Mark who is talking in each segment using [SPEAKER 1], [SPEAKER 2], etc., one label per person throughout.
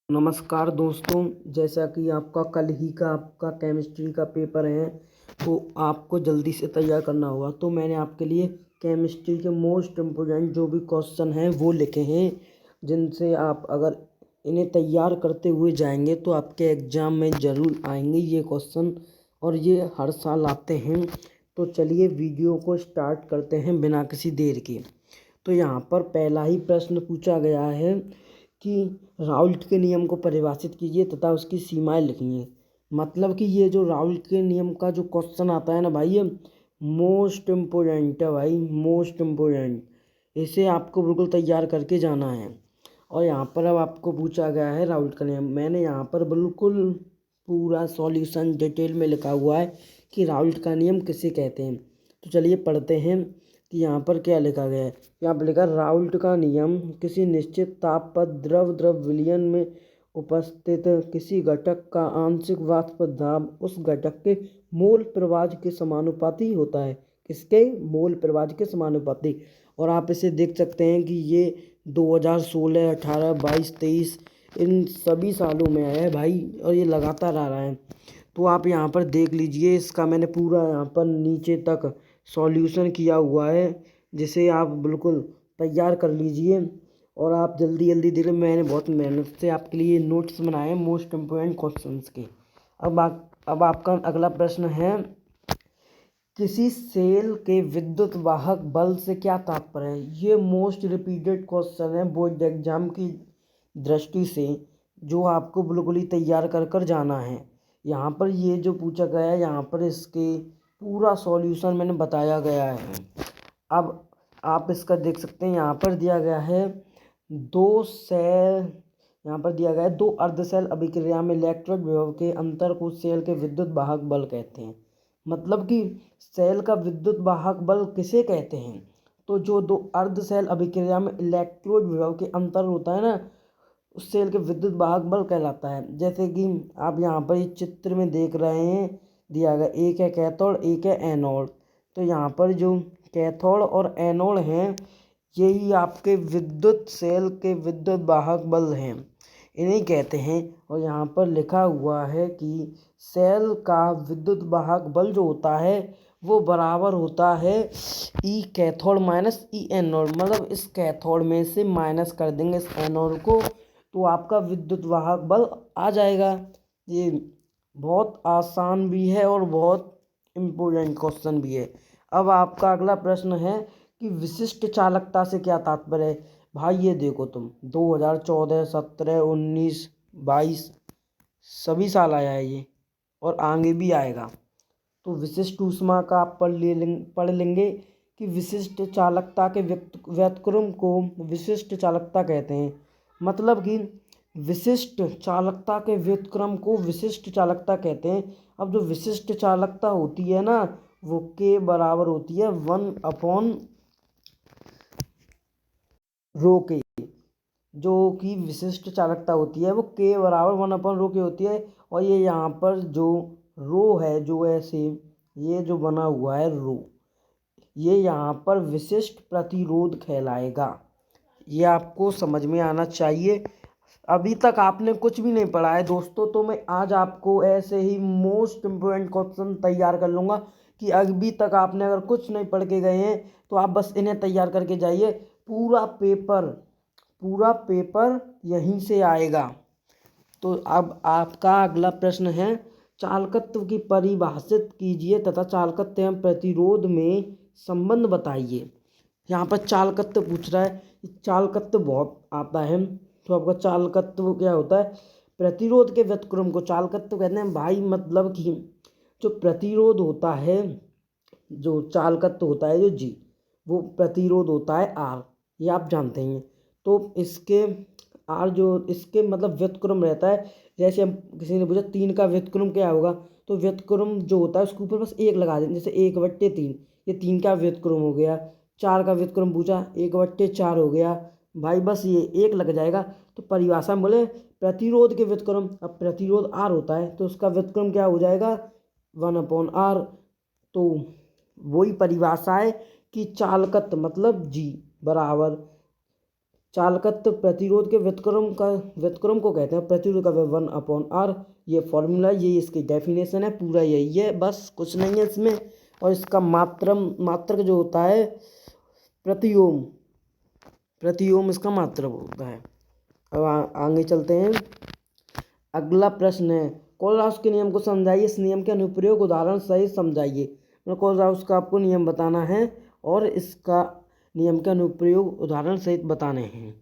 [SPEAKER 1] नमस्कार दोस्तों, जैसा कि आपका कल ही का आपका केमिस्ट्री का पेपर है तो आपको जल्दी से तैयार करना होगा। तो मैंने आपके लिए केमिस्ट्री के मोस्ट इम्पोर्टेंट जो भी क्वेश्चन हैं वो लिखे हैं, जिनसे आप अगर इन्हें तैयार करते हुए जाएंगे तो आपके एग्ज़ाम में ज़रूर आएंगे ये क्वेश्चन, और ये हर साल आते हैं। तो चलिए वीडियो को स्टार्ट करते हैं बिना किसी देर के। तो यहाँ पर पहला ही प्रश्न पूछा गया है कि राउल्ट के नियम को परिभाषित कीजिए तथा उसकी सीमाएं लिखिए। मतलब कि ये जो राउल्ट के नियम का जो क्वेश्चन आता है ना भाई, ये मोस्ट इम्पोर्टेंट है भाई, मोस्ट इम्पोर्टेंट। इसे आपको बिल्कुल तैयार करके जाना है। और यहाँ पर अब आपको पूछा गया है राउल्ट का नियम। मैंने यहाँ पर बिल्कुल पूरा सॉल्यूशन डिटेल में लिखा हुआ है कि राउल्ट का नियम किसे कहते हैं। तो चलिए पढ़ते हैं कि यहाँ पर क्या लिखा गया है। यहाँ पर लिखा राउल्ट का नियम किसी निश्चित ताप पर द्रव विलयन में उपस्थित किसी घटक का आंशिक वाष्प दाब उस घटक के मोल प्रवाह के समानुपाती होता है। किसके? मोल प्रवाह के समानुपाती। और आप इसे देख सकते हैं कि ये 2016, 18, 22, 23 इन सभी सालों में आया है भाई, और ये लगातार आ रहा है। तो आप यहाँ पर देख लीजिए, इसका मैंने पूरा यहाँ पर नीचे तक सॉल्यूशन किया हुआ है, जिसे आप बिल्कुल तैयार कर लीजिए। और आप जल्दी जल्दी देख, मैंने बहुत मेहनत से आपके लिए नोट्स बनाए हैं मोस्ट इम्पोर्टेंट क्वेश्चंस के। अब आपका अगला प्रश्न है, किसी सेल के विद्युत वाहक बल से क्या तात्पर्य है। ये मोस्ट रिपीटेड क्वेश्चन है बोर्ड एग्जाम की दृष्टि से, जो आपको बिल्कुल ही तैयार कर कर जाना है। यहाँ पर ये जो पूछा गया है, यहाँ पर इसके पूरा सॉल्यूशन मैंने बताया गया है। अब आप इसका देख सकते हैं, यहाँ पर दिया गया है दो अर्धसेल अभिक्रिया में इलेक्ट्रोड विभव के अंतर को सेल के विद्युत वाहक बल कहते हैं। मतलब कि सेल का विद्युत वाहक बल किसे कहते हैं? तो जो दो अर्धसेल अभिक्रिया में इलेक्ट्रोड विभव के अंतर होता है ना, उस सेल के विद्युत वाहक बल कहलाता है। जैसे कि आप यहाँ पर इस चित्र में देख रहे हैं, दिया गया एक है कैथोड, एक है एनोड। तो यहाँ पर जो कैथोड और एनोड हैं, यही आपके विद्युत सेल के विद्युत वाहक बल हैं, इन्हें कहते हैं। और यहाँ पर लिखा हुआ है कि सेल का विद्युत वाहक बल जो होता है वो बराबर होता है ई कैथोड माइनस ई एनोड। मतलब इस कैथोड में से माइनस कर देंगे इस एनोड को, तो आपका विद्युत वाहक बल आ जाएगा। ये बहुत आसान भी है और बहुत इम्पोर्टेंट क्वेश्चन भी है। अब आपका अगला प्रश्न है कि विशिष्ट चालकता से क्या तात्पर्य है। भाई ये देखो तुम, 2014, 17, 19, 22 सभी साल आया है ये, और आगे भी आएगा। तो विशिष्ट ऊष्मा का आप पढ़ लेंगे कि विशिष्ट चालकता के व्युत्क्रम को विशिष्ट चालकता कहते हैं। मतलब कि विशिष्ट चालकता के व्युत्क्रम को विशिष्ट चालकता कहते हैं। अब जो विशिष्ट चालकता होती है ना, वो के बराबर होती है 1/ρ के। जो कि विशिष्ट चालकता होती है वो के बराबर 1/ρ के होती है। और ये यहाँ पर जो रो है, जो ऐसे ये जो बना हुआ है रो, ये यहाँ पर विशिष्ट प्रतिरोध कहलाएगा। ये आपको समझ में आना चाहिए। अभी तक आपने कुछ भी नहीं पढ़ा है दोस्तों, तो मैं आज आपको ऐसे ही मोस्ट इम्पोर्टेंट क्वेश्चन तैयार कर लूँगा कि अभी तक आपने अगर कुछ नहीं पढ़ के गए हैं तो आप बस इन्हें तैयार करके जाइए। पूरा पेपर यहीं से आएगा। तो अब आपका अगला प्रश्न है, चालकत्व की परिभाषित कीजिए तथा चालकत्व एवं प्रतिरोध में संबंध बताइए। यहाँ पर चालकत्व पूछ रहा है। चालकत्व बहुत आता है, तो आपका चालकत्व क्या होता है? प्रतिरोध के व्युत्क्रम को चालकत्व कहते हैं भाई। मतलब कि जो प्रतिरोध होता है, जो चालकत्व होता है जो जी, वो प्रतिरोध होता है आर, ये आप जानते हैं। तो इसके आर जो इसके मतलब व्युत्क्रम रहता है। जैसे हम किसी ने पूछा 3 का व्युत्क्रम क्या होगा, तो व्युत्क्रम जो होता है उसके ऊपर बस 1 लगा दें। जैसे 1/3, ये 3 का व्युत्क्रम हो गया। 4 का व्युत्क्रम पूछा, 1/4 हो गया भाई, बस ये 1 लग जाएगा। तो परिभाषा में बोले प्रतिरोध के व्युत्क्रम, अब प्रतिरोध आर होता है तो उसका व्युत्क्रम क्या हो जाएगा? 1/r। तो वही परिभाषा है कि चालकत्व मतलब जी बराबर चालकत्व प्रतिरोध के व्युत्क्रम को कहते हैं। प्रतिरोध का 1/r, ये फॉर्मूला, ये इसकी डेफिनेशन है, पूरा यही है, बस कुछ नहीं है इसमें। और इसका मात्रक जो होता है प्रति ओम इसका मात्रक होता है। अब आगे चलते हैं। अगला प्रश्न है, कोलराउस के नियम को समझाइए, इस नियम के अनुप्रयोग उदाहरण सहित समझाइए। कोलराउस का आपको नियम बताना है और इसका नियम के अनुप्रयोग उदाहरण सहित बताने हैं।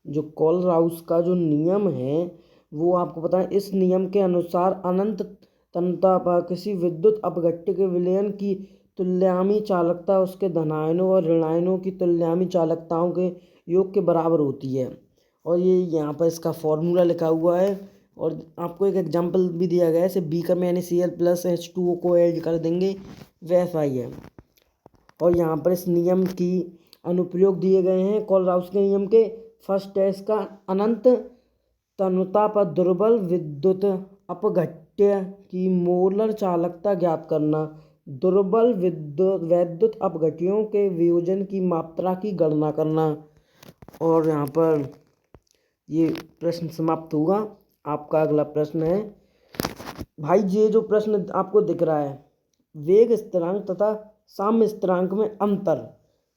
[SPEAKER 1] जो कोलराउस का जो नियम है वो आपको पता है, इस नियम के अनुसार अनंत तन्यता पर किसी विद्युत अपघट्य के विलयन की तुल्यमी चालकता उसके धनायनों और ऋणायनों की तुल्यमी चालकताओं के योग के बराबर होती है। और ये यहाँ पर इसका फॉर्मूला लिखा हुआ है और आपको एक एग्जाम्पल भी दिया गया है। जैसे बीकर में Cl+H2O को ऐड कर देंगे, वैसा ही है। और यहाँ पर इस नियम की अनुप्रयोग दिए गए हैं कोलराउस के नियम के। फर्स्ट है इसका, अनंत तन्यता पर दुर्बल विद्युत अपघट्य की मोलर चालकता ज्ञात करना। दुर्बल वैद्युत अपघट्यों के वियोजन की मात्रा की गणना करना। और यहाँ पर ये प्रश्न समाप्त हुआ। आपका अगला प्रश्न है, भाई ये जो प्रश्न आपको दिख रहा है, वेग स्थिरांक तथा साम्य स्थिरांक में अंतर।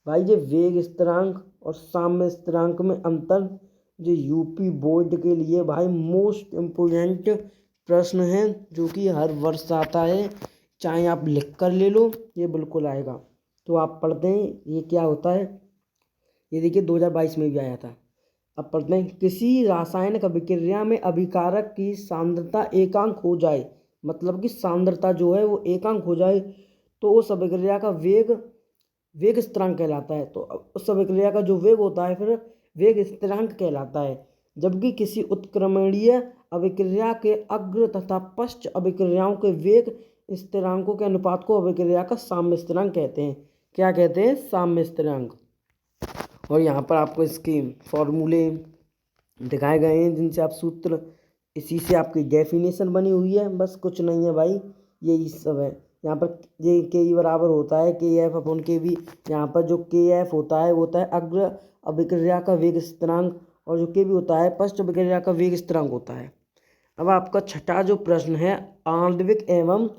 [SPEAKER 1] भाई ये वेग स्थिरांक और साम्य स्थिरांक में अंतर, जो यूपी बोर्ड के लिए भाई मोस्ट इम्पोर्टेंट प्रश्न है, जो कि हर वर्ष आता है। चाहे आप लिख कर ले लो, ये बिल्कुल आएगा। तो आप पढ़ते हैं ये क्या होता है। ये देखिए 2022 में भी आया था। अब पढ़ते हैं, किसी रासायनिक अभिक्रिया में अभिकारक की सांद्रता एकांक हो जाए, मतलब कि सांद्रता जो है वो एकांक हो जाए, तो उस अभिक्रिया का वेग स्थिरांक कहलाता है। तो उस अभिक्रिया का जो वेग होता है फिर वेग स्थिरांक कहलाता है। जबकि किसी उत्क्रमणीय अभिक्रिया के अग्र तथा पश्च अभिक्रियाओं के वेग स्थिरांकों के अनुपात को अभिक्रिया का साम्य स्थिरांक कहते हैं। क्या कहते हैं? साम्य स्थिरांक। और यहाँ पर आपको इसके फॉर्मूले दिखाए गए हैं, जिनसे आप सूत्र, इसी से आपकी डेफिनेशन बनी हुई है, बस कुछ नहीं है भाई, यही सब है। यहाँ पर ये के बराबर होता है KF/KB। यहाँ पर जो KF होता है वो होता है अग्र अभिक्रिया का वेग स्थिरांक, और जो KB होता है पश्च अभिक्रिया का वेग स्थिरांक होता है। अब आपका छठा जो प्रश्न है, आणविक एवं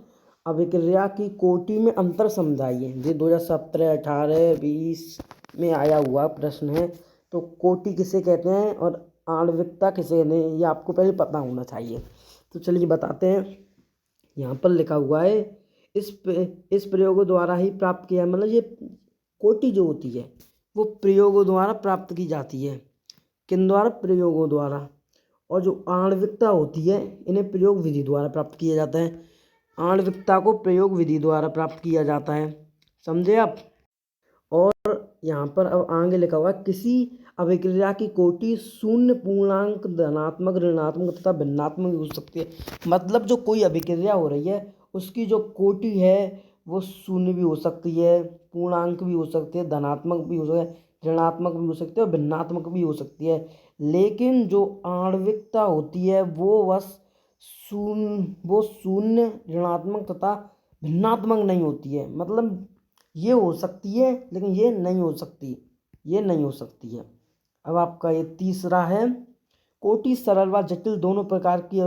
[SPEAKER 1] अभिक्रिया की कोटि में अंतर समझाइए। ये 2017, 18, 20 में आया हुआ प्रश्न है। तो कोटि किसे कहते हैं और आणविकता किसे कहते हैं, ये आपको पहले पता होना चाहिए। तो चलिए बताते हैं। यहाँ पर लिखा हुआ है, इस प्रयोगों द्वारा ही प्राप्त किया, मतलब ये कोटि जो होती है वो प्रयोगों द्वारा प्राप्त की जाती है। किन द्वारा? प्रयोगों द्वारा। और जो आणविकता होती है इन्हें प्रयोग विधि द्वारा प्राप्त किया जाता है। आणविकता को प्रयोग विधि द्वारा प्राप्त किया जाता है, समझे आप। और यहाँ पर अब आगे लिखा हुआ है, किसी अभिक्रिया की कोटि शून्य, पूर्णांक, धनात्मक, ऋणात्मक तथा भिन्नात्मक हो सकती है। मतलब जो कोई अभिक्रिया हो रही है उसकी जो कोटि है वो शून्य भी हो सकती है, पूर्णांक भी हो सकती है, धनात्मक भी हो सकती है, ऋणात्मक भी हो सकती है और भिन्नात्मक भी हो सकती है। लेकिन जो आणविकता होती है वो बस शून्य, ऋणात्मक तथा भिन्नात्मक नहीं होती है। मतलब ये हो सकती है लेकिन ये नहीं हो सकती है। अब आपका ये तीसरा है, कोटि सरल व जटिल दोनों प्रकार की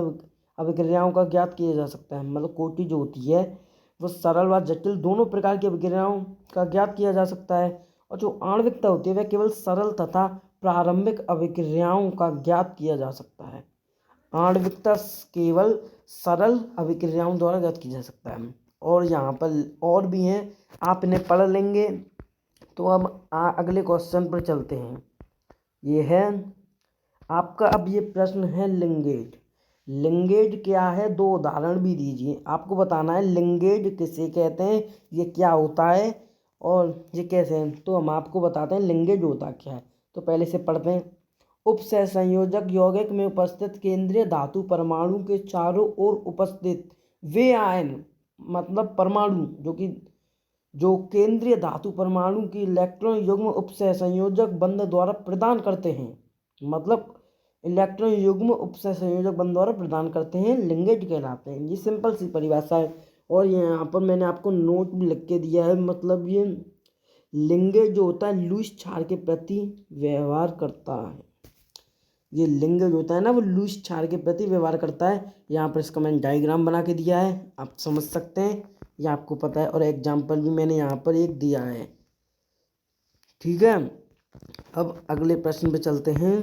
[SPEAKER 1] अभिक्रियाओं का ज्ञात किया जा सकता है। मतलब कोटि जो होती है वो सरल व जटिल दोनों प्रकार की अभिक्रियाओं का ज्ञात किया जा सकता है। और जो आणविकता होती है वह केवल सरल तथा प्रारंभिक अभिक्रियाओं का ज्ञात किया जा सकता है। आणविकता केवल सरल अभिक्रियाओं द्वारा ज्ञात किया जा सकता है। और यहाँ पर और भी हैं, आप इन्हें पढ़ लेंगे। तो अब अगले क्वेश्चन पर चलते हैं। ये है आपका, अब ये प्रश्न है लिंगेट। लिंगेट क्या है, दो उदाहरण भी दीजिए। आपको बताना है लिंगेट किसे कहते हैं, ये क्या होता है और ये कैसे है। तो हम आपको बताते हैं लिंगेट होता क्या है। तो पहले से पढ़ते हैं। उपसहसंयोजक यौगिक में उपस्थित केंद्रीय धातु परमाणु के चारों ओर उपस्थित वे आयन, मतलब परमाणु जो केंद्रीय धातु परमाणु की इलेक्ट्रॉन युग्म उपसहसंयोजक बंध द्वारा प्रदान करते हैं, मतलब इलेक्ट्रॉन युग्म उपसहसंयोजक बंध द्वारा प्रदान करते हैं, लिंगेट कहलाते हैं। ये सिंपल सी परिभाषा है। और यहाँ पर मैंने आपको नोट भी लिख के दिया है। मतलब ये लिंग जो होता है लुईस क्षार के प्रति व्यवहार करता है। ये लिंग जो होता है ना वो लुईस क्षार के प्रति व्यवहार करता है। यहाँ पर इसका मैंने डायग्राम बना के दिया है, आप समझ सकते हैं, ये आपको पता है, और एग्जाम्पल भी मैंने यहाँ पर एक दिया है। ठीक है, अब अगले प्रश्न पे चलते हैं।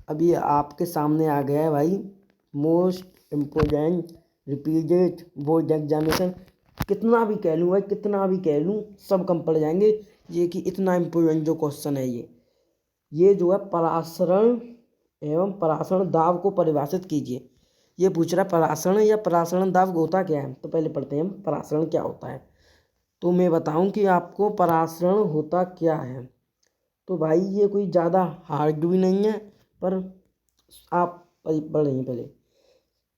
[SPEAKER 1] अब ये आपके सामने आ गया है भाई, most important repeated board examination. कितना भी कह लूँ भाई, कितना भी कह लूँ, सब कम पड़ जाएंगे। ये कि इतना इम्पोर्टेंट जो क्वेश्चन है ये जो है परासरण एवं परासरण दाब को परिभाषित कीजिए। ये पूछ रहा है परासरण या परासरण दाब होता क्या है। तो पहले पढ़ते हैं हम परासरण क्या होता है। तो मैं बताऊं कि आपको परासरण होता क्या है। तो भाई ये कोई ज़्यादा हार्ड भी नहीं है, पर आप पढ़ेंगे पहले।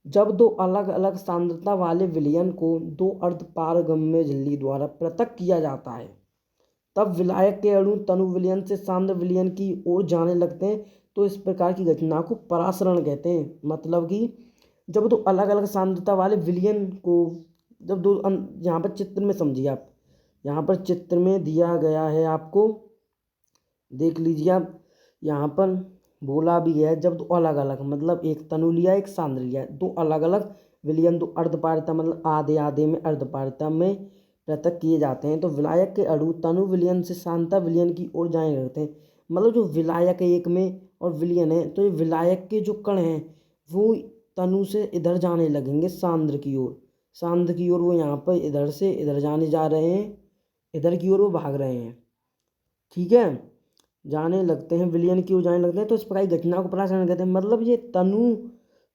[SPEAKER 1] जब दो अलग अलग सांद्रता वाले विलयन को दो अर्धपारगम्य झिल्ली द्वारा पृथक किया जाता है, तब विलायक के अणु तनु विलयन से सांद्र विलयन की ओर जाने लगते हैं। तो इस प्रकार की घटना को परासरण कहते हैं। मतलब कि जब दो अलग अलग सांद्रता वाले विलयन को, जब दो, यहाँ पर चित्र में समझिए आप, यहाँ पर चित्र में दिया गया है, आपको देख लीजिए आप, यहाँ पर बोला भी गया है जब दो अलग अलग, मतलब एक तनु लिया एक सांद्र लिया, दो अलग अलग विलयन दो अर्धपारता मतलब आधे आधे में अर्धपारता में पृथक किए जाते हैं, तो विलायक के अणु तनु विलयन से सांता विलयन की ओर जाने लगते हैं। मतलब जो विलायक है एक में और विलयन है, तो ये विलायक के जो कण हैं वो तनु से इधर जाने लगेंगे सांद्र की ओर, सांद्र की ओर वो यहाँ पर इधर से इधर जाने जा रहे हैं, इधर की ओर वो भाग रहे हैं। ठीक है, जाने लगते हैं, विलयन की ओर जाने लगते हैं, तो इस प्रकार की घटना को परासरण कहते हैं। मतलब ये तनु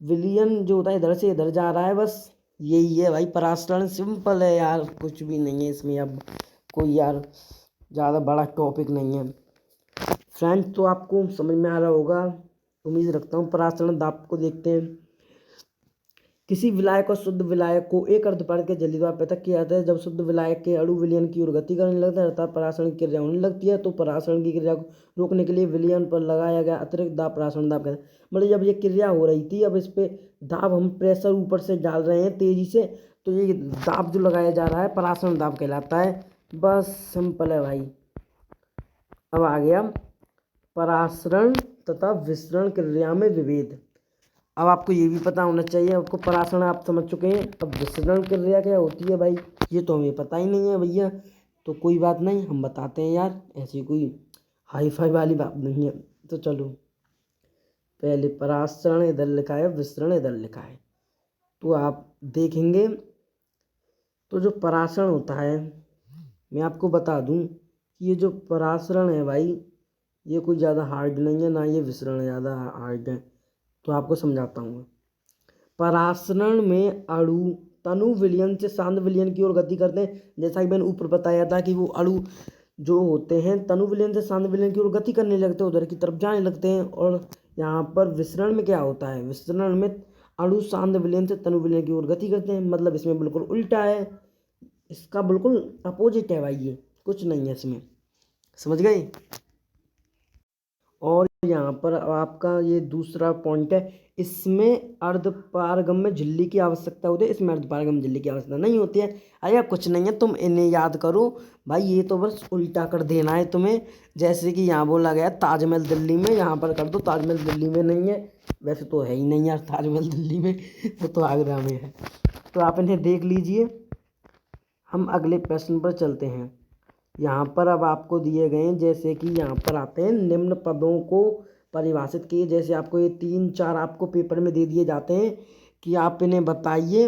[SPEAKER 1] विलयन जो होता है इधर से इधर जा रहा है, बस यही है भाई परासरण। सिंपल है यार, कुछ भी नहीं है इसमें, अब कोई यार ज़्यादा बड़ा टॉपिक नहीं है। फ्रेंड्स, तो आपको समझ में आ रहा होगा, उम्मीद रखता हूँ। परासरण दाब को देखते हैं। किसी विलायक और शुद्ध विलायक को एक अर्धपारक के झिल्ली द्वारा पृथक किया जाता है। जब शुद्ध विलायक के अणु विलयन की ओर गति करने लगता है अर्थात परासरण की क्रिया होने लगती है, तो परासरण की क्रिया को रोकने के लिए विलयन पर लगाया गया अतिरिक्त दाब परासरण दाब कहते हैं। मतलब जब ये क्रिया हो रही थी, अब इस पे दाब हम प्रेशर ऊपर से डाल रहे हैं तेजी से, तो ये दाब जो लगाया जा रहा है परासरण दाब कहलाता है। बस सिंपल है भाई। अब आ गया परासरण तथा विसरण क्रिया में विभेद। अब आपको ये भी पता होना चाहिए, आपको परासरण आप समझ चुके हैं, अब विसरण क्रिया क्या होती है भाई, ये तो हमें पता ही नहीं है भैया। तो कोई बात नहीं, हम बताते हैं यार, ऐसी कोई हाई फाई वाली बात नहीं है। तो चलो, पहले परासरण इधर लिखा है, विसरण इधर लिखा है, तो आप देखेंगे। तो जो परासरण होता है, मैं आपको बता दूं कि ये जो परासरण है भाई, ये कोई ज़्यादा हार्ड नहीं है, ना ये विसरण ज़्यादा हार्ड है। तो आपको समझाता हूँ। परासरण में अणु तनु विलयन से सांद्र विलयन की ओर गति करते हैं। जैसा कि मैंने ऊपर बताया था कि वो अणु जो होते हैं तनु विलयन से सांद्र विलयन की ओर गति करने लगते हैं, उधर की तरफ जाने लगते हैं। और यहाँ पर विसरण में क्या होता है, विसरण में अणु सांद्र विलयन से तनु विलयन की ओर गति करते हैं। मतलब इसमें बिल्कुल उल्टा है, इसका बिल्कुल अपोजिट है भाई, ये कुछ नहीं है इसमें, समझ गए। और यहाँ पर आपका ये दूसरा पॉइंट है, इसमें अर्धपारगम्य झिल्ली की आवश्यकता होती है, इसमें अर्धपारगम्य झिल्ली की आवश्यकता नहीं होती है। अरे कुछ नहीं है, तुम इन्हें याद करो भाई, ये तो बस उल्टा कर देना है तुम्हें। जैसे कि यहाँ बोला गया ताजमहल दिल्ली में, यहाँ पर कर दो ताजमहल दिल्ली में नहीं है, वैसे तो है ही नहीं यार ताजमहल दिल्ली में, वो तो आगरा में है। तो आप इन्हें देख लीजिए। हम अगले प्रश्न पर चलते हैं। यहाँ पर अब आपको दिए गए हैं, जैसे कि यहाँ पर आते हैं निम्न पदों को परिभाषित किए। जैसे आपको ये 3-4 आपको पेपर में दे दिए जाते हैं कि आप इन्हें बताइए,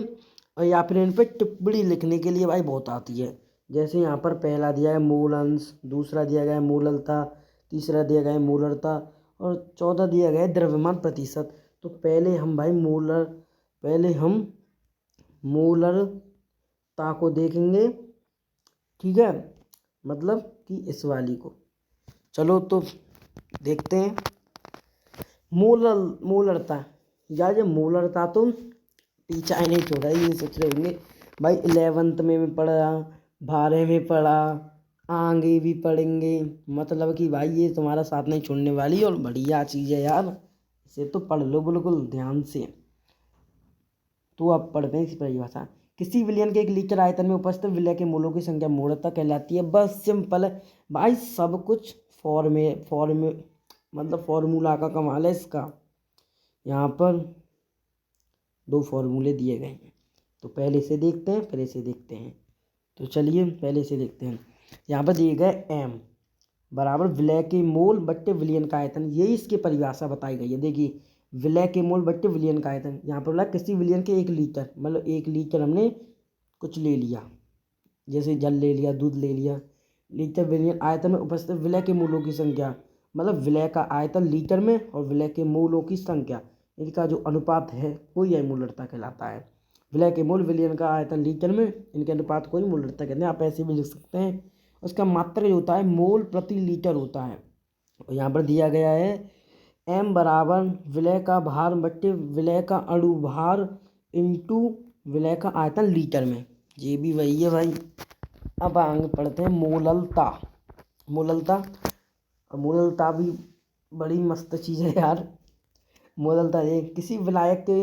[SPEAKER 1] और या फिर इन पर टिप्पणी लिखने के लिए भाई बहुत आती है। जैसे यहाँ पर पहला दिया है मूल अंश, दूसरा दिया गया है मूललता, तीसरा दिया गया है मूलरता, और चौथा दिया गया है द्रव्यमान प्रतिशत। तो पहले हम मूलरता को देखेंगे। ठीक है, मतलब कि इस वाली को। चलो तो देखते हैं। मूलरता, यार ये मूलरता तो पीछा नहीं छोड़ा, ये सोच रहे होंगे भाई 11th में पढ़ा, 12 में पढ़ा, आगे भी पढ़ेंगे, मतलब कि भाई ये तुम्हारा साथ नहीं छोड़ने वाली, और बढ़िया चीज़ है यार, इसे तो पढ़ लो बिल्कुल ध्यान से। तो अब पढ़ते हैं इस परिभाषा। किसी विलयन के 1 लीटर आयतन में उपस्थित विलय के मोलों की संख्या मोलता कहलाती है। बस सिंपल है भाई, सब कुछ मतलब फॉर्मूला का कमाल है इसका। यहाँ पर 2 फॉर्मूले दिए गए हैं, तो पहले से देखते हैं फिर इसे देखते हैं। तो चलिए पहले से देखते हैं। यहाँ पर दिए गए m बराबर विलय के मोल बट्टे विलयन का आयतन, यही इसकी परिभाषा बताई गई है। देखिए विलय के मोल बट्टे विलयन का आयतन, यहाँ पर बोला किसी विलयन के 1 लीटर, मतलब 1 लीटर हमने कुछ ले लिया, जैसे जल ले लिया, दूध ले लिया, लीटर विलयन आयतन में उपस्थित विलय के मोलों की संख्या, मतलब विलय का आयतन लीटर में और विलय के मोलों की संख्या, इनका जो अनुपात है वो यह मोलरता कहलाता है। विलय के मोल विलयन का आयतन लीटर में, इनके अनुपात को ही मोलरता कहते हैं। आप ऐसे भी लिख सकते हैं। उसका मात्रक जो होता है मोल प्रति लीटर होता है। और यहाँ पर दिया गया है m बराबर विलय का भार बट्टे विलय का अणुभार इंटू विलय का आयतन लीटर में, ये भी वही है भाई। अब आगे पढ़ते हैं मोललता। और मोललता भी बड़ी मस्त चीज़ है यार। मोललता ये किसी विलायक के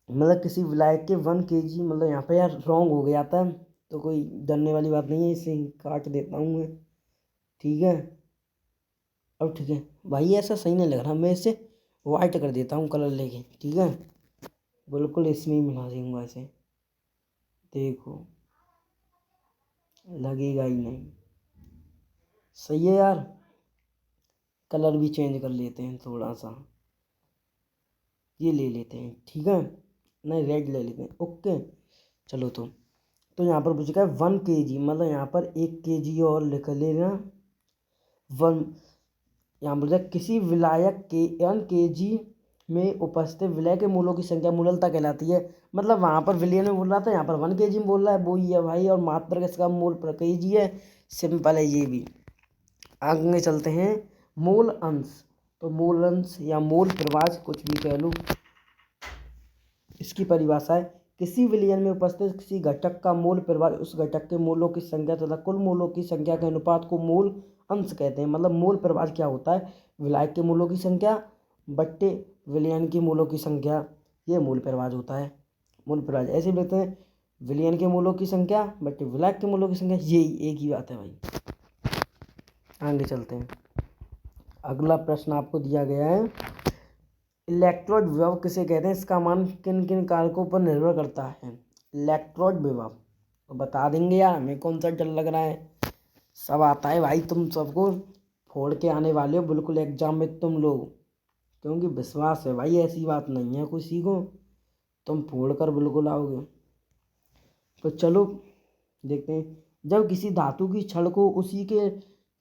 [SPEAKER 1] 1 kg, मतलब यहाँ पे यार रॉन्ग हो गया था, तो कोई डरने वाली बात नहीं है, इसे काट देता हूँ मैं, ठीक है। अब ठीक है भाई, ऐसा सही नहीं लग रहा, मैं इसे वाइट कर देता हूँ कलर लेके, ठीक है। बिल्कुल इसमें ही मिला दूँगा इसे, देखो लगेगा ही नहीं। सही है यार, कलर भी चेंज कर लेते हैं थोड़ा सा, ये ले लेते हैं, ठीक है, नहीं रेड ले लेते हैं, ओके। चलो तो यहाँ पर पूछा है 1 kg, मतलब यहाँ पर 1 kg और लिख लेना 1। यहाँ पर किसी विलायक के 1 kg में उपस्थित विलय के मोलों की संख्या मोललता कहलाती है। मतलब वहाँ पर विलयन में बोल रहा था, यहाँ पर 1 kg में बोल रहा है, वो ही है भाई। और मात्रक इसका मोल पर kg है, सिंपल है ये भी। आगे चलते हैं मोल अंश। तो मोल अंश या मोल प्रवाह कुछ भी कह लो, इसकी परिभाषा है किसी विलयन में उपस्थित किसी घटक का मोल प्रवाह उस घटक के मोलों की संख्या तथा कुल मोलों की संख्या के अनुपात को मोल अंश कहते हैं। मतलब मोल प्रवाह क्या होता है, विलायक के मोलों की संख्या बट्टे विलयन की मोलों की संख्या, ये मोल प्रवाह होता है। मोल प्रवाह ऐसे कहते हैं, विलयन के मोलों की संख्या बट्टे विलायक के मोलों की संख्या, यही एक ही बात है भाई। आगे चलते हैं। अगला प्रश्न आपको दिया गया है, इलेक्ट्रोड विभव किसे कहते हैं, इसका मान किन किन कारकों पर निर्भर करता है। इलेक्ट्रोड विभव तो बता देंगे यार, हमें कौन सा डर लग रहा है, सब आता है भाई, तुम सबको फोड़ के आने वाले हो बिल्कुल एग्जाम में तुम लोग, क्योंकि विश्वास है भाई, ऐसी बात नहीं है किसी को, तुम फोड़ कर बिल्कुल आओगे। तो चलो देखते हैं, जब किसी धातु की छड़ को उसी के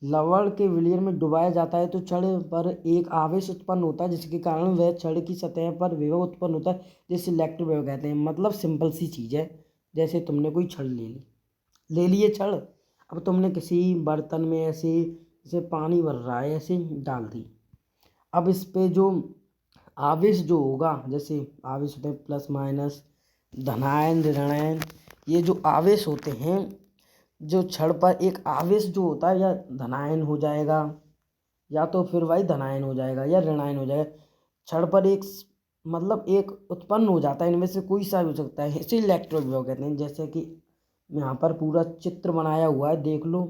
[SPEAKER 1] लवण के विलयन में डुबाया जाता है तो छड़ पर एक आवेश उत्पन्न होता है, जिसके कारण वह छड़ की सतह पर विभव उत्पन्न होता है, जिसे इलेक्ट्रिक विभव कहते हैं। मतलब सिंपल सी चीज़ है, जैसे तुमने कोई छड़ ले ली है छड़, अब तुमने किसी बर्तन में ऐसे जैसे पानी भर रहा है ऐसे डाल दी, अब इस पे जो आवेश जो होगा, जैसे आवेश होते हैं प्लस माइनस धनायन ऋणायन, ये जो आवेश होते हैं, जो छड़ पर एक आवेश जो होता है या धनायन हो जाएगा या तो फिर भाई धनायन हो जाएगा या ऋणायन हो जाएगा, छड़ पर एक मतलब एक उत्पन्न हो जाता है, इनमें से कोई सा भी हो सकता है, इसे इलेक्ट्रोड विभव कहते हैं। जैसे कि यहाँ पर पूरा चित्र बनाया हुआ है, देख लो,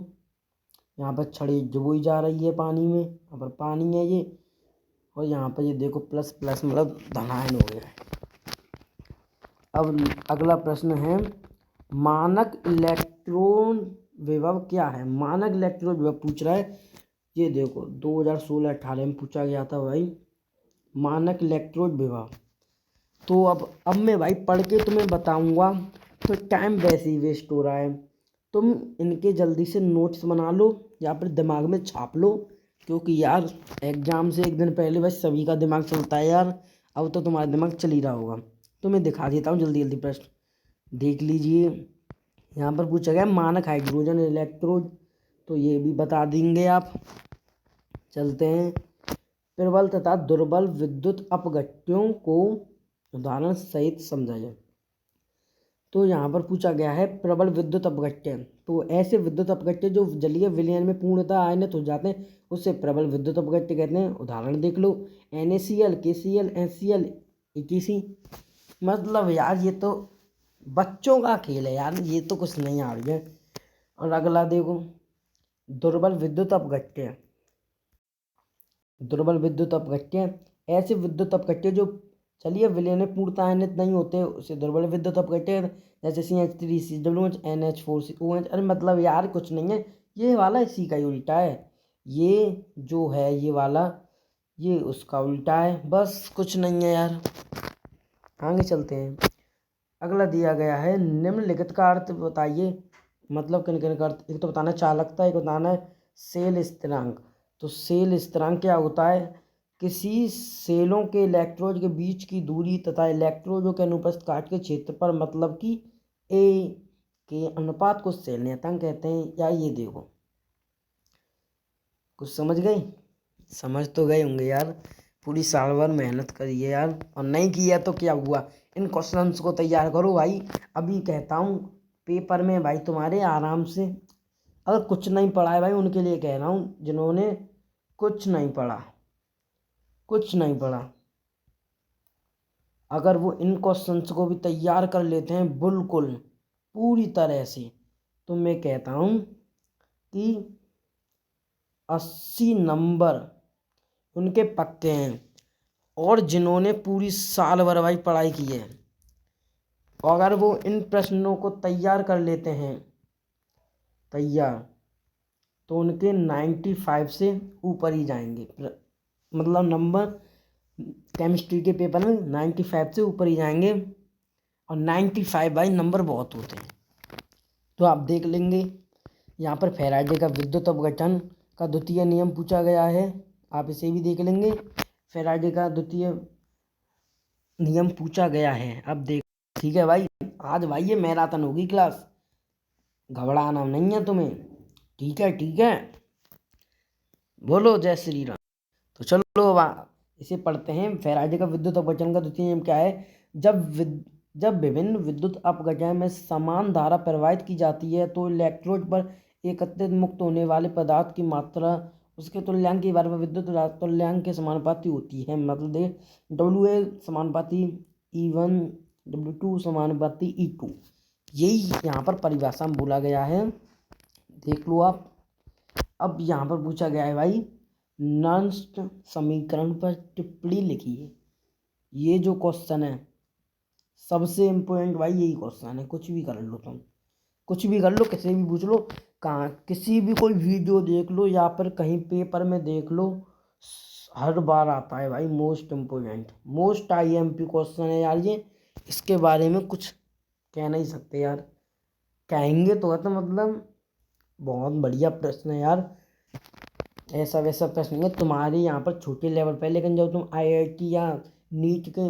[SPEAKER 1] यहाँ पर छड़ी डुबोई जा रही है पानी में, यहाँ पर पानी है ये, और यहाँ पर ये देखो प्लस प्लस मतलब धनायन हो गया है। अब अगला प्रश्न है, मानक इलेक्ट्रॉन विभव क्या है। मानक इलेक्ट्रॉन विभव पूछ रहा है, ये देखो 2016-18 में पूछा गया था भाई, मानक इलेक्ट्रोड विभव। तो अब मैं भाई पढ़ के तुम्हें बताऊंगा, तो टाइम वैसे ही वेस्ट हो रहा है, तुम इनके जल्दी से नोट्स बना लो या फिर दिमाग में छाप लो, क्योंकि यार एग्जाम से 1 दिन पहले बस सभी का दिमाग चलता है यार, अब तो तुम्हारा दिमाग चल ही रहा होगा। तो मैं दिखा देता हूँ जल्दी जल्दी प्रश्न देख लीजिए। यहाँ पर पूछा गया मानक हाइड्रोजन इलेक्ट्रोड, तो ये भी बता देंगे आप। चलते हैं, प्रबल तथा दुर्बल विद्युत अपघट्यों को उदाहरण सहित समझाइए। तो यहाँ पर पूछा गया है प्रबल विद्युत अपघट्य, तो ऐसे विद्युत अपघट्य जो जलीय विलयन में पूर्णतः आयनित हो जाते हैं उससे प्रबल विद्युत अपघट्य कहते हैं। उदाहरण देख लो, NaCl, KCl, HCl, EtC। मतलब यार ये तो बच्चों का खेल है यार, ये तो कुछ नहीं आ रही है। और अगला देखो, दुर्बल विद्युत अपघट्य। दुर्बल विद्युत अपघट्य ऐसे विद्युत अपघट्य जो, चलिए विलयन में पूर्णतः आयनित नहीं होते उसे दुर्बल विद्युत अपघट्य, जैसे CH3CH, अरे मतलब यार कुछ नहीं है, ये वाला इसी का ही उल्टा है। ये जो है ये वाला, ये उसका उल्टा है, बस कुछ नहीं है यार। आगे चलते हैं। अगला दिया गया है, निम्नलिखित का अर्थ बताइए। मतलब किन किन का अर्थ, एक तो बताना है चालकता, एक बताना है सेल स्थिरांक। तो सेल स्थिरांक क्या होता है? किसी सेलों के इलेक्ट्रोड के बीच की दूरी तथा इलेक्ट्रोडों के अनुप्रस्थ काट के क्षेत्र पर, मतलब कि ए के अनुपात को सेल नियतांक कहते हैं। या ये देखो, कुछ समझ गए? समझ तो गए होंगे यार, पूरी साल भर मेहनत करिए यार, और नहीं किया तो क्या हुआ, इन क्वेश्चंस को तैयार करो भाई। अभी कहता हूँ पेपर में भाई तुम्हारे आराम से, अगर कुछ नहीं पढ़ा है भाई उनके लिए कह रहा हूँ, जिन्होंने कुछ नहीं पढ़ा, कुछ नहीं पढ़ा, अगर वो इन क्वेश्चंस को भी तैयार कर लेते हैं बिल्कुल पूरी तरह से, तो मैं कहता हूँ कि 80 नंबर उनके पक्के हैं। और जिन्होंने पूरी साल भर भाई पढ़ाई की है, अगर वो इन प्रश्नों को तैयार कर लेते हैं तैयार, तो उनके 95 से ऊपर ही जाएंगे। मतलब नंबर केमिस्ट्री के पेपर में 95 से ऊपर ही जाएंगे, और 95 भाई नंबर बहुत होते हैं। तो आप देख लेंगे, यहाँ पर फैराडे का विद्युत अपघटन का द्वितीय नियम पूछा गया है, आप इसे भी देख लेंगे। फैराडे का द्वितीय नियम पूछा गया है, अब देख। ठीक है भाई, आज भाई ये मैराथन होगी क्लास, घबराना नहीं है तुम्हें। ठीक है ठीक है, बोलो जय श्री राम। तो चलो अब इसे पढ़ते हैं। फैराडे का विद्युत अपघटन का द्वितीय नियम क्या है? जब विभिन्न विद्युत अपघटन में समान धारा प्रवाहित की जाती है, तो इलेक्ट्रोड पर एकत्रित मुक्त होने वाले पदार्थ की मात्रा उसके तुल्यांक के बराबर विद्युत तुल्यांक के समानुपाती होती है। मतलब देख, WA समानुपाती E1, W2 समानुपाती E2, यही यहाँ पर परिभाषा में बोला गया है, देख लो आप। अब यहाँ पर पूछा गया है भाई, नर्स्ट समीकरण पर टिप्पणी लिखिए। ये जो क्वेश्चन है सबसे इम्पोर्टेंट भाई, यही क्वेश्चन है। कुछ भी कर लो तुम, कुछ भी कर लो, किसी भी पूछ लो, कहाँ किसी भी कोई वीडियो देख लो या फिर कहीं पेपर में देख लो, हर बार आता है भाई। Most important, most IMP question है यार ये, इसके बारे में कुछ कह नहीं सकते यार। कहेंगे तो है तो मतलब बहुत बढ़िया प्रश्न है यार, ऐसा वैसा प्रश्न नहीं है तुम्हारे यहाँ पर छोटे लेवल पे, लेकिन जब तुम IIT या नीट के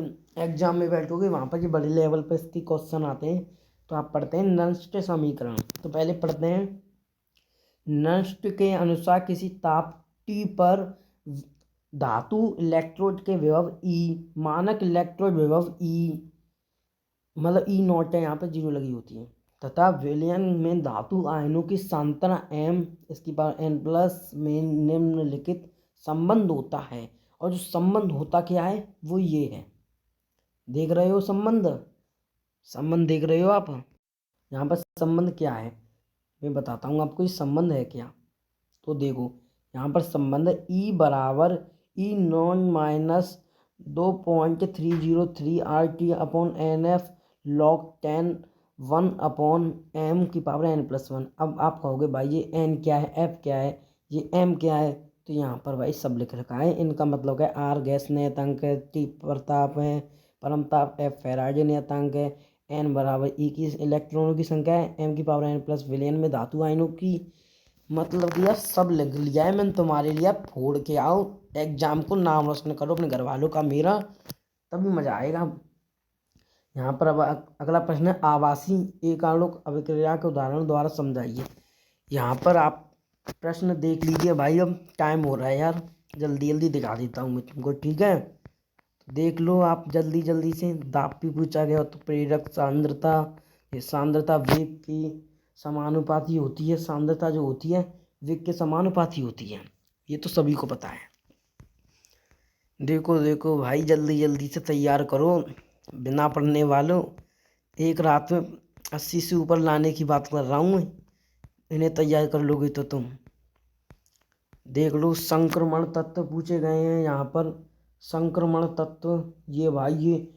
[SPEAKER 1] एग्जाम में बैठोगे वहाँ पर जो बड़े लेवल पर इसके क्वेश्चन आते हैं। तो आप पढ़ते हैं नष्ट समीकरण। तो पहले पढ़ते हैं, नष्ट के अनुसार किसी ताप T पर धातु इलेक्ट्रोड के विभव E, मानक इलेक्ट्रोड विभव E, मतलब E0 है, यहाँ पर 0 लगी होती है, तथा विलयन में धातु आयनों की सांद्रता M इसकी पावर N+ में निम्नलिखित संबंध होता है। और जो संबंध होता क्या है वो ये है, देख रहे हो संबंध, संबंध देख रहे हो आप। यहाँ पर संबंध क्या है मैं बताता हूँ आपको, ये संबंध है क्या। तो देखो यहाँ पर संबंध E बराबर E0 - 2.303 RT upon NF log 10 1/m की पावर N+1। अब आप कहोगे भाई ये N क्या है, F क्या है, ये M क्या है, तो यहाँ पर भाई सब लिख रखा है। इनका मतलब है R गैस नियतांक है, T प्रताप है, परमताप, F फैराडे नियतांक है, N बराबर E की इलेक्ट्रॉनों की संख्या है, M की पावर N+ विलयन में धातु आयनों की। मतलब कि यार सब लिख लिया है मैंने तुम्हारे लिए, फोड़ के आओ एग्जाम को, नाम रोशन करो अपने घर वालों का मेरा, तभी मजा आएगा। यहाँ पर अब अगला प्रश्न है, आवासीय एकाणुक अभिक्रिया के उदाहरण द्वारा समझाइए। यहाँ पर आप प्रश्न देख लीजिए भाई, अब टाइम हो रहा है यार, जल्दी जल्दी दिखा देता हूँ मैं तुमको, ठीक है। तो देख लो आप जल्दी जल्दी से। दाब भी पूछा गया तो प्रेरक सांद्रता, ये सांद्रता वेग की समानुपाती होती है, सांद्रता जो होती है वेग के समानुपाती होती है, ये तो सभी को पता है। देखो देखो भाई जल्दी जल्दी से तैयार करो, बिना पढ़ने वालों एक रात में 80 से ऊपर लाने की बात कर रहा हूँ मैं। इन्हें तैयार कर लोगे तो तुम देख लो। संक्रमण तत्व पूछे गए हैं यहाँ पर। संक्रमण तत्व ये भाई ये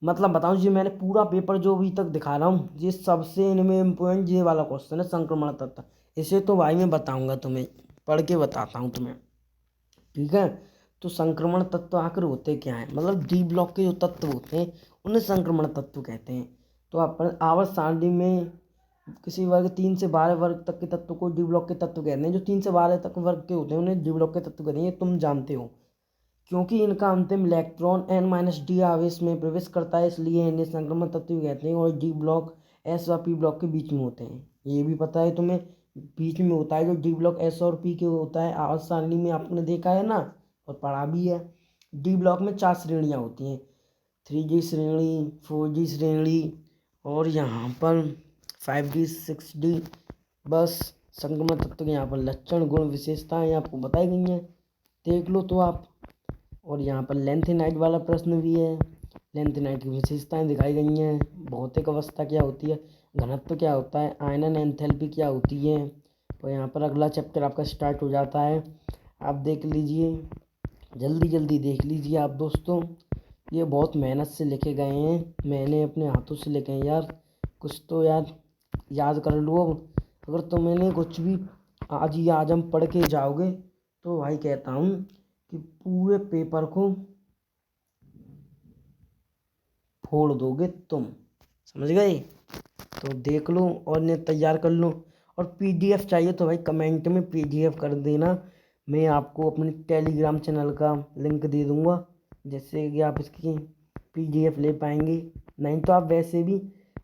[SPEAKER 1] मतलब बताऊँ जी, मैंने पूरा पेपर जो अभी तक दिखा रहा हूँ ये सबसे इनमें इम्पोर्टेंट ये वाला क्वेश्चन है, संक्रमण तत्व। इसे तो भाई मैं बताऊँगा तुम्हें, पढ़ के बताता हूँ तुम्हें, ठीक है। तो संक्रमण तत्व आखिर होते क्या हैं, मतलब डी ब्लॉक के जो तत्व होते हैं उन्हें संक्रमण तत्व कहते हैं। तो अपन आवर्त सारणी में किसी वर्ग 3 से 12 वर्ग तक के तत्व को डी ब्लॉक के तत्व कहते हैं। जो 3 से 12 तक वर्ग के होते हैं उन्हें डी ब्लॉक के तत्व कहते हैं, ये तुम जानते हो। क्योंकि इनका अंतिम इलेक्ट्रॉन n-d आवेश में प्रवेश करता है, इसलिए इन्हें संक्रमण तत्व कहते हैं। और डी ब्लॉक एस और पी ब्लॉक के बीच में होते हैं, ये भी पता है तुम्हें। बीच में होता है जो डी ब्लॉक एस और पी के होता है, आवर्त सारणी में आपने देखा है ना और पढ़ा भी है। डी ब्लॉक में 4 श्रेणियाँ होती हैं, 3G श्रेणी, 4G श्रेणी और यहाँ पर 5D 6D। बस संक्रमण तत्व के यहाँ पर लक्षण गुण विशेषताएँ आपको बताई गई हैं, देख लो तो आप। और यहाँ पर लेंथेनाइट वाला प्रश्न भी है, लेंथेनाइट की विशेषताएं दिखाई गई हैं। भौतिक अवस्था क्या होती है, घनत्व क्या होता है, आयनन एंथैल्पी क्या होती है। तो यहाँ पर अगला चैप्टर आपका स्टार्ट हो जाता है, आप देख लीजिए, जल्दी जल्दी देख लीजिए आप दोस्तों। ये बहुत मेहनत से लिखे गए हैं, मैंने अपने हाथों से लिखे हैं यार, कुछ तो यार याद कर लो। अगर तुमने कुछ भी आज हम पढ़ के जाओगे तो भाई कहता हूँ कि पूरे पेपर को फोड़ दोगे तुम, समझ गए। तो देख लो और इन्हें तैयार कर लो। और पीडीएफ चाहिए तो भाई कमेंट में पीडीएफ कर देना, मैं आपको अपने टेलीग्राम चैनल का लिंक दे दूंगा, जिससे कि आप इसकी पीडीएफ ले पाएंगे। नहीं तो आप वैसे भी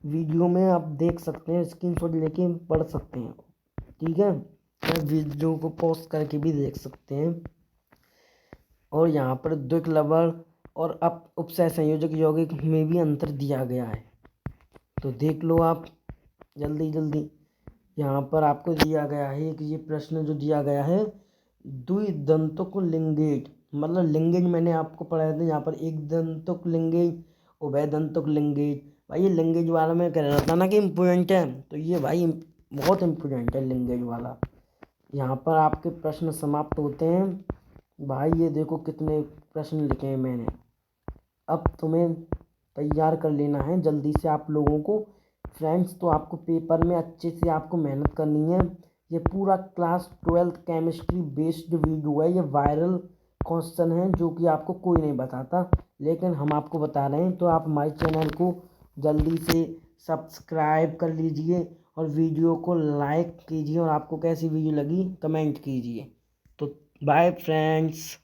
[SPEAKER 1] वीडियो में आप देख सकते हैं, स्क्रीनशॉट लेके पढ़ सकते हैं, ठीक है। आप वीडियो को पॉज करके भी देख सकते हैं। और यहाँ पर द्विक लवण और उपसय संयोजक यौगिक में भी अंतर दिया गया है, तो देख लो आप जल्दी जल्दी। यहाँ पर आपको दिया गया है कि ये प्रश्न जो दिया गया है, द्विदंतुक लिंगेज, मतलब लिंगेज मैंने आपको पढ़ाया था। यहाँ पर एक दंतुक लिंगेज, उभय दंतुक लिंगेज। भाई ये लिंगेज वाला मैं कह रहा था ना कि इम्पोर्टेंट है, तो ये भाई बहुत इम्पोर्टेंट है लिंगेज वाला। यहाँ पर आपके प्रश्न समाप्त होते हैं। भाई ये देखो कितने प्रश्न लिखे हैं मैंने, अब तुम्हें तैयार कर लेना है जल्दी से आप लोगों को फ्रेंड्स। तो आपको पेपर में अच्छे से आपको मेहनत करनी है। ये पूरा class 12th chemistry based video है, ये वायरल क्वेश्चन है जो कि आपको कोई नहीं बताता, लेकिन हम आपको बता रहे हैं। तो आप हमारे चैनल को जल्दी से सब्सक्राइब कर लीजिए और वीडियो को लाइक कीजिए, और आपको कैसी वीडियो लगी कमेंट कीजिए। तो बाय फ्रेंड्स।